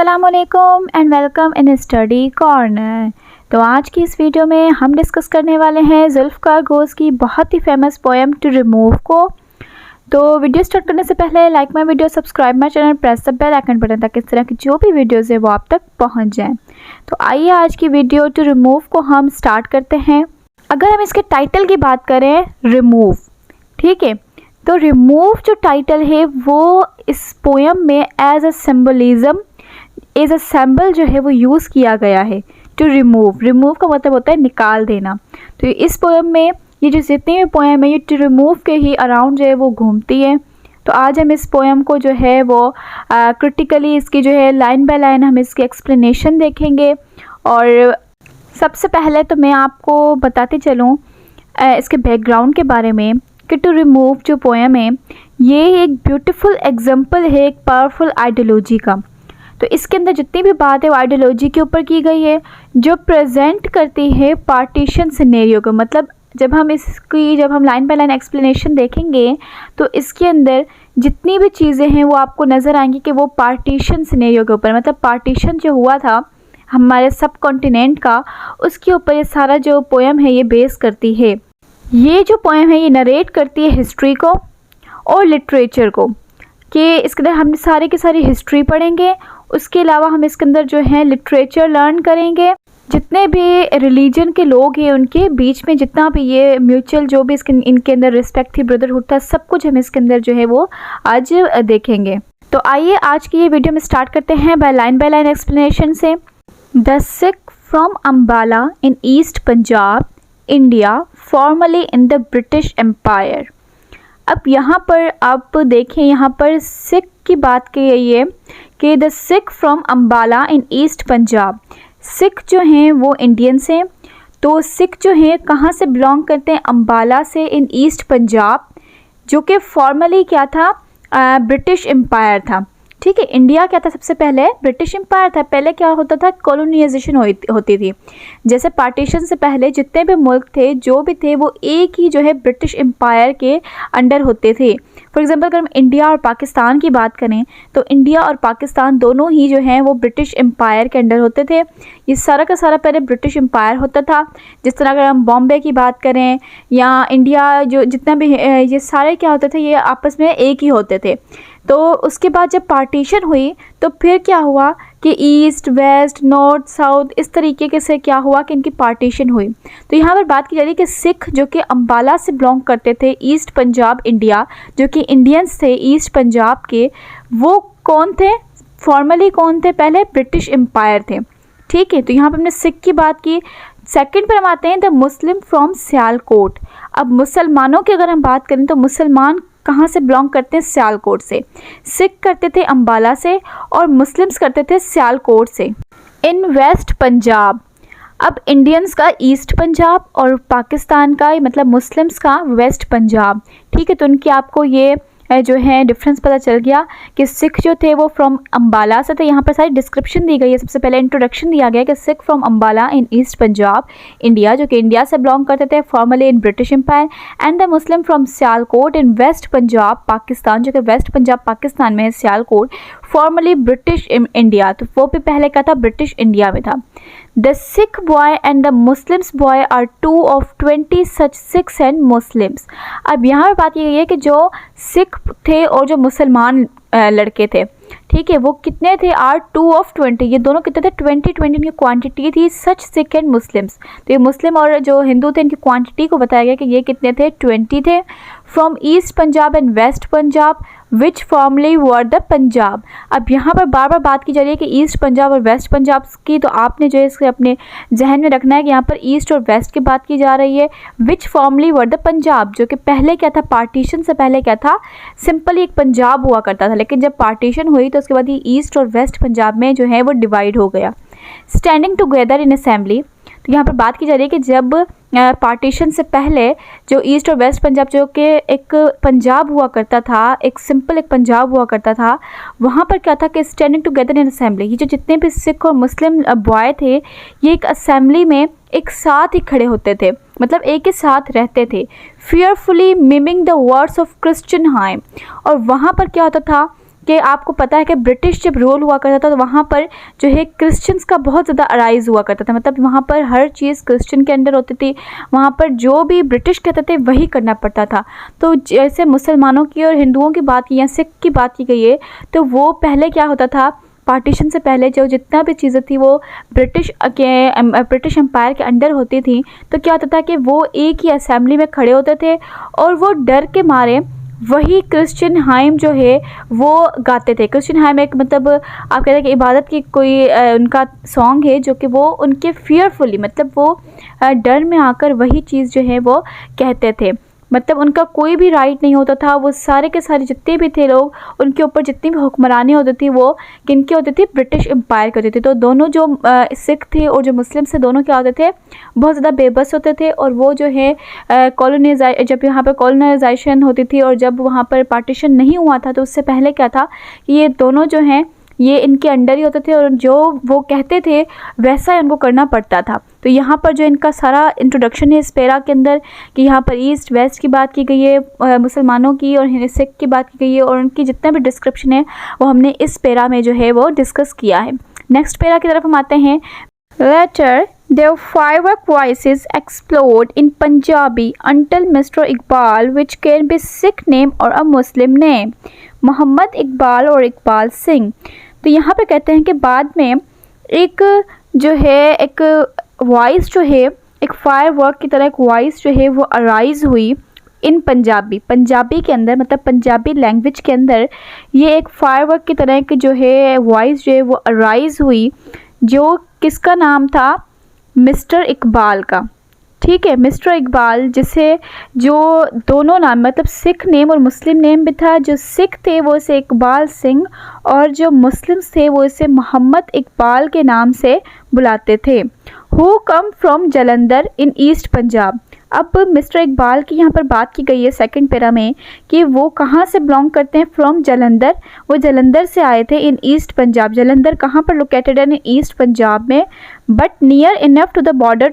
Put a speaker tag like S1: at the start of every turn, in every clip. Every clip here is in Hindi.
S1: अस्सलामुअलैकुम and welcome in study corner. तो आज की इस वीडियो में हम डिस्कस करने वाले हैं जुल्फ़कार घोष की बहुत ही फेमस पोएम टू रिमूव को। तो वीडियो स्टार्ट करने से पहले like my video, subscribe my channel, press the bell icon button ताकि इस तरह की जो भी वीडियोज़ है वो आप तक पहुँच जाएँ। तो आइए आज की वीडियो टू रिमूव को हम स्टार्ट करते हैं। अगर हम इसके टाइटल की बात करें रिमूव, ठीक है, तो रिमूव जो टाइटल है वो इस पोएम में एज अ सिंबल जो है वो यूज़ किया गया है। टू रिमूव का मतलब होता है निकाल देना। तो इस पोएम में ये जो जितनी भी पोएम है ये टू रिमूव के ही अराउंड जो है वो घूमती है। तो आज हम इस पोएम को जो है वो क्रिटिकली इसकी जो है लाइन बाय लाइन हम इसकी एक्सप्लेनेशन देखेंगे। और सबसे पहले तो मैं आपको बताती चलूँ इसके बैकग्राउंड के बारे में कि टू रिमूव जो पोएम है ये एक ब्यूटीफुल एग्जाम्पल है एक पावरफुल आइडियोलॉजी का। तो इसके अंदर जितनी भी बात है वो आइडियोलॉजी के ऊपर की गई है जो प्रेजेंट करती है पार्टीशन सिनेरियो को। मतलब जब हम लाइन बाय लाइन एक्सप्लेनेशन देखेंगे तो इसके अंदर जितनी भी चीज़ें हैं वो आपको नज़र आएंगी कि वो पार्टीशन सिनेरियो के ऊपर, मतलब पार्टीशन जो हुआ था हमारे सब कॉन्टिनेंट का, उसके ऊपर ये सारा जो पोएम है ये बेस करती है। ये जो पोएम है ये नरेट करती है हिस्ट्री को और लिटरेचर को, कि इसके अंदर हम सारी की सारी हिस्ट्री पढ़ेंगे। उसके अलावा हम इसके अंदर जो है लिटरेचर लर्न करेंगे। जितने भी रिलीजन के लोग हैं उनके बीच में जितना भी ये म्यूचुअल जो भी इनके अंदर रिस्पेक्ट थी, ब्रदरहुड था, सब कुछ हम इसके अंदर जो है वो आज देखेंगे। तो आइए आज की ये वीडियो में स्टार्ट करते हैं बाय लाइन एक्सप्लेनेशन से। The Sikh from Ambala in East Punjab India formerly in the British empire. अब यहाँ पर आप देखें, यहाँ पर सिख की बात की गई है कि the Sikh from Ambala in East Punjab. Sikh जो हैं वो इंडियंस हैं। तो सिख जो हैं कहाँ से बिलोंग करते हैं? अम्बाला से इन ईस्ट पंजाब, जो कि फॉर्मली क्या था? ब्रिटिश एम्पायर था। ठीक है, इंडिया क्या था? सबसे पहले ब्रिटिश एम्पायर था। पहले क्या होता था? कॉलोनाइजेशन होती थी। जैसे पार्टीशन से पहले जितने भी मुल्क थे जो भी थे वो एक ही जो है ब्रिटिश एम्पायर के अंडर होते थे। फॉर एग्जांपल अगर हम इंडिया और पाकिस्तान की बात करें तो इंडिया और पाकिस्तान दोनों ही जो हैं वो ब्रिटिश एम्पायर के अंडर होते थे। ये सारा का सारा पहले ब्रिटिश एम्पायर होता था। जिस तरह अगर हम बॉम्बे की बात करें या इंडिया, जो जितना भी ये सारे क्या होते थे ये आपस में एक ही होते थे। तो उसके बाद जब पार्टीशन हुई तो फिर क्या हुआ कि ईस्ट वेस्ट नॉर्थ साउथ इस तरीके के से क्या हुआ कि इनकी पार्टीशन हुई। तो यहाँ पर बात की जा रही है कि सिख जो कि अम्बाला से बिलोंग करते थे, ईस्ट पंजाब इंडिया, जो कि इंडियंस थे ईस्ट पंजाब के, वो कौन थे? फॉर्मली कौन थे? पहले ब्रिटिश एम्पायर थे। ठीक है, तो यहाँ पर हमने सिख की बात की। सेकंड पर हम आते हैं द मुस्लिम फ्रॉम सियालकोट। अब मुसलमानों की अगर हम बात करें तो मुसलमान कहाँ से बिलोंग करते हैं? सियालकोट से। सिख करते थे अम्बाला से और मुस्लिम्स करते थे सियालकोट से। इन वेस्ट पंजाब, अब इंडियंस का ईस्ट पंजाब और पाकिस्तान का मतलब मुस्लिम्स का वेस्ट पंजाब। ठीक है, तो उनकी आपको ये जो है डिफरेंस पता चल गया कि सिख जो थे वो फ्रॉम अम्बाला से थे। यहाँ पर सारी डिस्क्रिप्शन दी गई है। सबसे पहले इंट्रोडक्शन दिया गया कि Sikh from Ambala in East Punjab India, जो कि इंडिया से बिलोंग करते थे formerly in British empire, and the Muslim from Sialkot in West Punjab Pakistan, जो कि वेस्ट पंजाब पाकिस्तान में है सियालकोट, फॉर्मली ब्रिटिश इंडिया। तो वो भी पहले क्या था? ब्रिटिश इंडिया में था। The Sikh boy and the Muslims boy are 2 of 20 such Sikhs and Muslims. अब यहाँ पर बात ये है कि जो सिख थे और जो मुसलमान लड़के थे, ठीक है, वो कितने थे? आर 2 of 20, ये दोनों कितने थे? 20 इनकी क्वांटिटी थी। सच सिख एंड मुस्लिम्स, तो ये मुस्लिम और जो हिंदू थे इनकी क्वांटिटी को बताया गया कि ये कितने थे? 20 थे। From East Punjab and West Punjab which formerly were the Punjab. अब यहाँ पर बार बार बात की जा रही है कि ईस्ट पंजाब और वेस्ट पंजाब की, तो आपने जो है इसके अपने जहन में रखना है कि यहाँ पर ईस्ट और वेस्ट की बात की जा रही है। विच फॉर्मली वर द पंजाब, जो कि पहले क्या था? पार्टीशन से पहले क्या था? सिंपली एक पंजाब हुआ करता था, लेकिन जब पार्टीशन हुई तो उसके बाद ये ईस्ट और वेस्ट पंजाब में जो है वो डिवाइड हो गया। स्टैंडिंग टुगेदर इन असेंबली, तो यहाँ पर बात की जा रही है कि जब पार्टीशन से पहले जो ईस्ट और वेस्ट पंजाब जो कि एक पंजाब हुआ करता था, एक सिंपल एक पंजाब हुआ करता था, वहाँ पर क्या था कि स्टैंडिंग टुगेदर इन असेंबली, ये जो जितने भी सिख और मुस्लिम बॉय थे ये एक असेंबली में एक साथ ही खड़े होते थे, मतलब एक ही साथ रहते थे। fearfully miming the words of Christian hymn, और वहाँ पर क्या होता था कि आपको पता है कि ब्रिटिश जब रूल हुआ करता था तो वहाँ पर जो है क्रिश्चियंस का बहुत ज़्यादा अराइज हुआ करता था, मतलब वहाँ पर हर चीज़ क्रिश्चियन के अंडर होती थी, वहाँ पर जो भी ब्रिटिश कहते थे वही करना पड़ता था। तो जैसे मुसलमानों की और हिंदुओं की बात की या सिख की बात की गई है, तो वो पहले क्या होता था, पार्टीशन से पहले जो जितना भी चीज़ें थी वो ब्रिटिश एम्पायर के अंडर होती थी। तो क्या होता था कि वो एक ही असेंबली में खड़े होते थे और वो डर के मारे वही क्रिश्चियन हाइम जो है वो गाते थे। क्रिश्चियन हाइम एक मतलब आप कहते हैं कि इबादत की कोई उनका सॉन्ग है जो कि वो उनके फियरफुली मतलब वो डर में आकर वही चीज़ जो है वो कहते थे। मतलब उनका कोई भी राइट नहीं होता था, वो सारे के सारे जितने भी थे लोग, उनके ऊपर जितनी भी हुक्मरानी होती थी वो किनकी होती थी, ब्रिटिश एम्पायर की होती थी। तो दोनों जो सिख थे और जो मुस्लिम थे दोनों क्या होते थे, बहुत ज़्यादा बेबस होते थे। और वो जो है जब यहाँ पर कॉलोनाइजेशन होती थी और जब वहाँ पर पार्टीशन नहीं हुआ था तो उससे पहले क्या था कि ये दोनों जो हैं ये इनके अंडर ही होते थे और जो वो कहते थे वैसा इनको करना पड़ता था। तो यहाँ पर जो इनका सारा इंट्रोडक्शन है इस पैरा के अंदर कि यहाँ पर ईस्ट वेस्ट की बात की गई है, मुसलमानों की और सिख की बात की गई है, और उनकी जितना भी डिस्क्रिप्शन है वो हमने इस पैरा में जो है वो डिस्कस किया है। नेक्स्ट पैरा की तरफ हम आते हैं। Later their firework voices explode in Punjabi until Mr. Iqbal, which can be Sikh name or a Muslim name, Mohammad Iqbal और इकबाल सिंह। तो यहाँ पे कहते हैं कि बाद में एक जो है एक वॉइस जो है एक फायरवर्क की तरह एक वॉइस जो है वो अराइज हुई इन पंजाबी के अंदर, मतलब पंजाबी लैंग्वेज के अंदर ये एक फायरवर्क की तरह की जो है वॉइस जो है वो अराइज हुई, जो किसका नाम था, मिस्टर इकबाल का। ठीक है, मिस्टर इकबाल जिसे जो दोनों नाम मतलब सिख नेम और मुस्लिम नेम भी था। जो सिख थे वो इसे इकबाल सिंह और जो मुस्लिम्स थे वो इसे मोहम्मद इकबाल के नाम से बुलाते थे। Who come from Jalandhar in East Punjab. अब मिस्टर इकबाल की यहाँ पर बात की गई है सेकंड पैरा में कि वो कहाँ से बिलोंग करते हैं, फ्रॉम जलंधर, वो जलंधर से आए थे इन ईस्ट पंजाब। जलंधर कहाँ पर लोकेटेड है, इन ईस्ट पंजाब में, but near enough to the border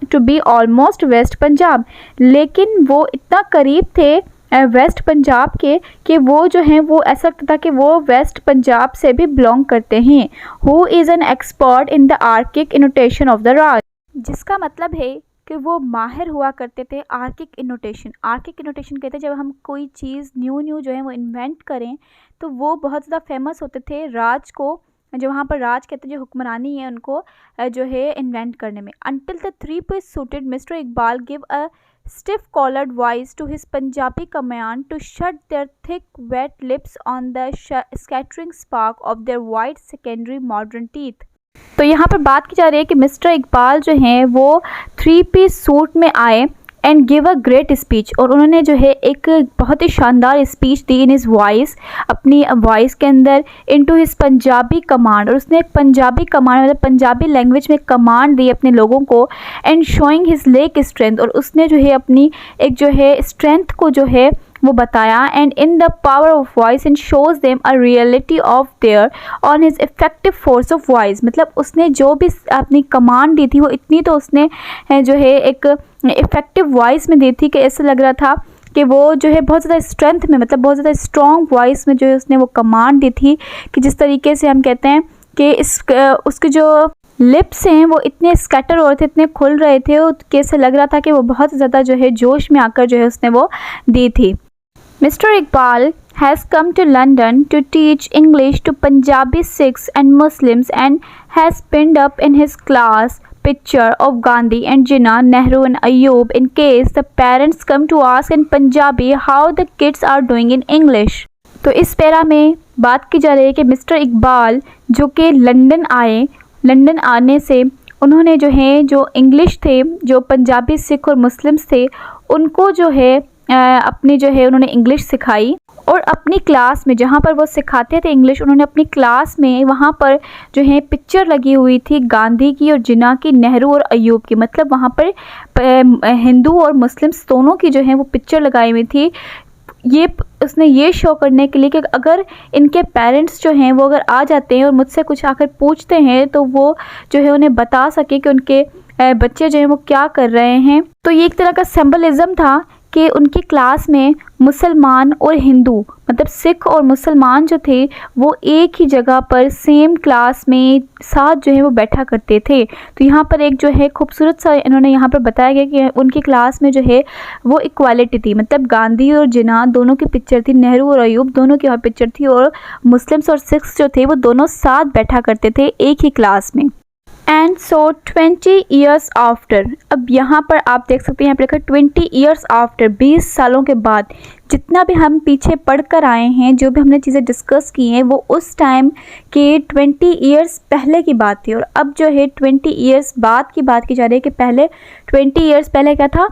S1: to be almost West Punjab. लेकिन वो इतना करीब थे वेस्ट पंजाब के कि वो जो हैं वो ऐसा लगता था कि वो वेस्ट पंजाब से भी बिलोंग करते हैं। Who is an expert in the archaic annotation of the Raj, जिसका मतलब है कि वो माहिर हुआ करते थे आर्किक इनोटेशन। आर्किक इनोटेशन कहते हैं जब हम कोई चीज़ न्यू जो है वो इन्वेंट करें, तो वो बहुत ज़्यादा फेमस होते थे राज को, जो वहाँ पर राज कहते हैं जो हुक्मरानी है उनको जो है इन्वेंट करने में। Until the three piece suited mister Iqbal give a stiff collared voice to his Punjabi command to shut their thick wet lips on the scattering spark of their white secondary modern teeth। तो यहाँ पर बात की जा रही है कि मिस्टर इकबाल जो हैं वो 3 पीस सूट में आए and give a great speech, और उन्होंने जो है एक बहुत ही शानदार speech the in his voice, अपनी वॉइस के अंदर, इनटू हिज पंजाबी कमांड, और उसने एक पंजाबी कमांड मतलब पंजाबी लैंग्वेज में कमांड दी अपने लोगों को, and showing his lake strength, और उसने जो है अपनी एक जो है स्ट्रेंथ को जो है वो बताया, and in the power of voice and shows them a reality of their on his effective force of voice. मतलब उसने जो भी अपनी कमांड दी थी वो इतनी तो उसने जो है एक इफेक्टिव वॉइस में दी थी कि ऐसा लग रहा था कि वो जो है बहुत ज़्यादा स्ट्रेंथ में, मतलब बहुत ज़्यादा स्ट्रॉन्ग वॉइस में जो है उसने वो कमांड दी थी कि जिस तरीके से हम कहते हैं कि उसके जो लिप्स हैं वो इतने स्कैटर हो रहे थे, इतने खुल रहे थे कि ऐसा लग रहा था कि वो बहुत ज़्यादा जो है जोश में आकर जो है उसने वो दी थी। Mr. Iqbal has come to London to teach English to Punjabi Sikhs and Muslims and has pinned up in his class picture of Gandhi and Jinnah, Nehru and Ayub in case the parents come to ask in Punjabi how the kids are doing in English। तो इस पैरा में बात की जा रही है कि मिस्टर इकबाल जो कि लंदन आए, लंदन आने से उन्होंने जो है जो इंग्लिश थे, जो पंजाबी सिख और मुस्लिम्स थे, उनको जो है अपनी जो है उन्होंने इंग्लिश सिखाई, और अपनी क्लास में जहाँ पर वो सिखाते थे इंग्लिश, उन्होंने अपनी क्लास में वहाँ पर जो है पिक्चर लगी हुई थी गांधी की और जिन्ना की, नेहरू और अयूब की, मतलब वहाँ पर हिंदू और मुस्लिम्स दोनों की जो है वो पिक्चर लगाई हुई थी। ये उसने ये शो करने के लिए कि अगर इनके पेरेंट्स जो हैं वो अगर आ जाते हैं और मुझसे कुछ आकर पूछते हैं तो वो जो है उन्हें बता सके कि उनके बच्चे जो हैं वो क्या कर रहे हैं। तो ये एक तरह का सिंबलिज्म था कि उनकी क्लास में मुसलमान और हिंदू मतलब सिख और मुसलमान जो थे वो एक ही जगह पर सेम क्लास में साथ जो है वो बैठा करते थे। तो यहाँ पर एक जो है खूबसूरत सा इन्होंने यहाँ पर बताया गया कि उनकी क्लास में जो है वो इक्वालिटी थी, मतलब गांधी और जिन्ना दोनों की पिक्चर थी, नेहरू और अयूब दोनों की वहाँ पिक्चर थी, और मुस्लिम्स और सिख्स जो थे वो दोनों साथ बैठा करते थे एक ही क्लास में। एंड सो 20 ईयर्स आफ्टर, अब यहाँ पर आप देख सकते हैं यहाँ पर लिखा 20 ईयर्स आफ्टर, 20 सालों के बाद। जितना भी हम पीछे पढ़ कर आए हैं, जो भी हमने चीज़ें डिस्कस की हैं, वो उस टाइम के 20 ईयर्स पहले की बात थी, और अब जो है 20 ईयर्स बाद की बात की जा रही है कि पहले 20 ईयर्स पहले क्या था,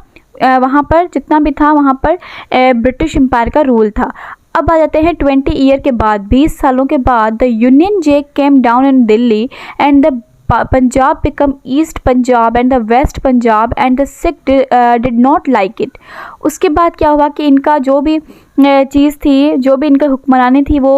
S1: वहाँ पर जितना भी था वहाँ पर ब्रिटिश एम्पायर का रूल था। अब आ जाते हैं 20 ईयर के बाद, 20 सालों के बाद, the Union Jack came down in Delhi and the Punjab become East Punjab and the West Punjab and the Sikh did not like it। उसके बाद क्या हुआ कि इनका जो भी चीज़ थी, जो भी इनका हुक्मरानी थी वो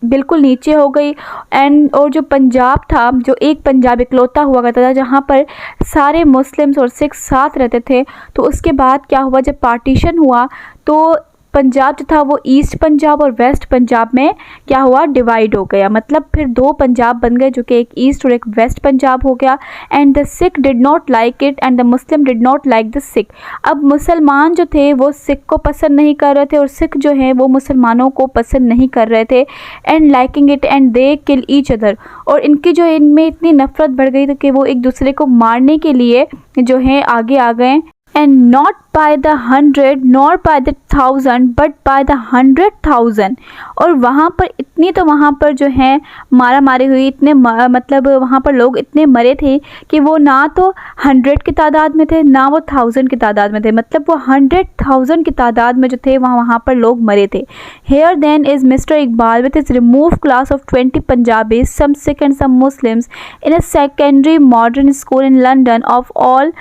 S1: बिल्कुल नीचे हो गई। और जो पंजाब था, जो एक पंजाब इकलौता हुआ करता था जहाँ पर सारे मुस्लिम्स और सिख साथ रहते थे, तो उसके बाद क्या हुआ, जब पार्टीशन हुआ तो पंजाब जो था वो ईस्ट पंजाब और वेस्ट पंजाब में क्या हुआ, डिवाइड हो गया। मतलब फिर दो पंजाब बन गए, जो कि एक ईस्ट और एक वेस्ट पंजाब हो गया। And the Sikh did not like it and the Muslim did not like the Sikh. अब मुसलमान जो थे वो सिख को पसंद नहीं कर रहे थे और सिख जो है वो मुसलमानों को पसंद नहीं कर रहे थे। And liking it and they kill each other, और इनकी जो इनमें इतनी नफरत बढ़ गई थी कि वो एक दूसरे को मारने के लिए जो है आगे आ गए। And not by the 100 nor by the 1000 but by the 100,000। और वहाँ पर इतनी, तो वहाँ पर जो है मारा मारी हुई, इतने मतलब वहाँ पर लोग इतने मरे थे कि वो ना तो 100 की तादाद में थे ना वो 1000 की तादाद में थे, मतलब वो 100,000 की तादाद में जो थे वहाँ पर लोग मरे थे। Here then is Mr. Iqbal with his removed class of 20 Punjabis, some Sikh and some Muslims in a secondary modern school in London, of all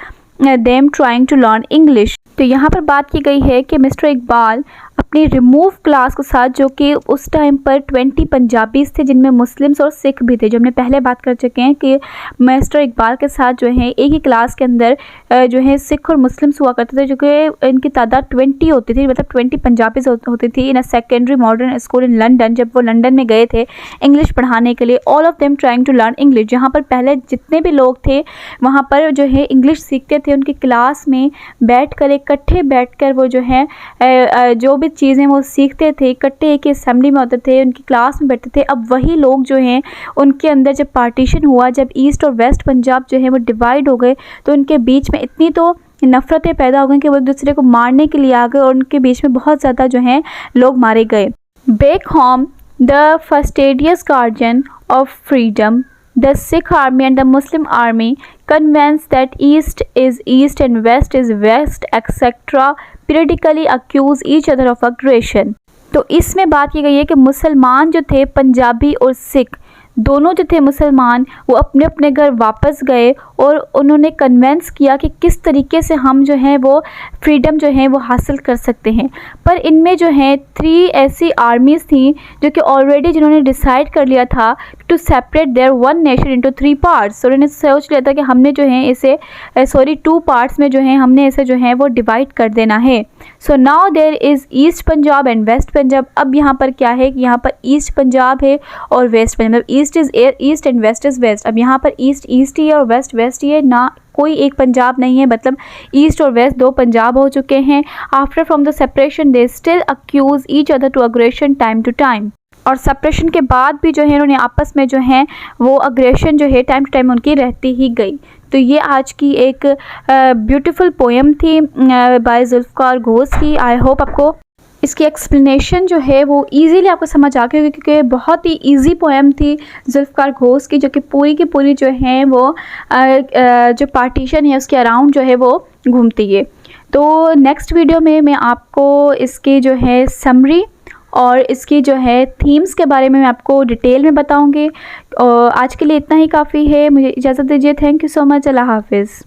S1: them trying to learn English। तो यहाँ पर बात की गई है कि मिस्टर इकबाल अपनी रिमूव क्लास के साथ, जो कि उस टाइम पर 20 पंजाबीज़ थे जिनमें मुस्लिम्स और सिख भी थे, जो हमने पहले बात कर चुके हैं कि मिस्टर इकबाल के साथ जो है एक ही क्लास के अंदर जो है सिख और मुस्लिम्स हुआ करते थे, जो कि इनकी तादाद 20 होती थी, मतलब 20 पंजाबीज़ होती थी in a secondary modern school in London. जब वो लंदन में गए थे इंग्लिश पढ़ाने के लिए, all of them trying to learn English, जहाँ पर पहले जितने भी लोग थे वहाँ पर जो है इंग्लिश सीखते थे, उनकी क्लास में बैठकर इकट्ठे बैठकर वो जो है जो भी चीज़ें वो सीखते थे, इकट्ठे एक असेंबली में होते थे, उनकी क्लास में बैठते थे। अब वही लोग जो हैं उनके अंदर जब पार्टीशन हुआ, जब ईस्ट और वेस्ट पंजाब जो है वो डिवाइड हो गए, तो उनके बीच में इतनी तो नफ़रतें पैदा हो गई कि वो एक दूसरे को मारने के लिए आ गए, और उनके बीच में बहुत ज़्यादा जो है लोग मारे गए। Back home the fastidious guardian of freedom, the Sikh army and the Muslim army, convinced that East is East and West is West, etc., periodically accuse each other of aggression। तो इसमें बात की गई है कि मुसलमान जो थे, पंजाबी और सिख दोनों जो थे मुसलमान, वो अपने अपने घर वापस गए और उन्होंने कन्वेंस किया कि किस तरीके से हम जो है वो फ्रीडम जो है वो हासिल कर सकते हैं। पर इनमें जो है 3 ऐसी आर्मीज़ थी जो कि ऑलरेडी जिन्होंने डिसाइड कर लिया था to separate their one nation into 3 parts. उन्होंने सोच लिया था कि हमने जो है इसे 2 पार्ट्स में जो है हमने इसे जो है वो डिवाइड कर देना है। So now there is East Punjab and West Punjab. अब यहाँ पर क्या है कि यहाँ पर ईस्ट पंजाब है और West Punjab, east is east and west is west. अब यहाँ पर ईस्ट ईस्ट ही है और वेस्ट वेस्ट ही है, ना कोई एक पंजाब नहीं है, मतलब ईस्ट और वेस्ट 2 पंजाब हो चुके हैं। After from the separation they still accuse each other to aggression time to time. और सेपरेशन के बाद भी जो है उन्होंने आपस में जो है वो अग्रेशन जो है टाइम टू टाइम उनकी रहती ही गई। तो ये आज की एक ब्यूटीफुल पोएम थी बाय जुल्फ़कार घोष की। आई होप आपको इसकी एक्सप्लेनेशन जो है वो इजीली आपको समझ आ गई होगी, क्योंकि बहुत ही इजी पोएम थी जुल्फ़कार घोष की, जो कि पूरी की पूरी जो है वो जो पार्टीशन है उसके अराउंड जो है वो घूमती है। तो नेक्स्ट वीडियो में मैं आपको इसकी जो है समरी और इसकी जो है थीम्स के बारे में मैं आपको डिटेल में बताऊंगी। और आज के लिए इतना ही काफ़ी है, मुझे इजाज़त दीजिए। Thank you so much. अल्लाह हाफिज़।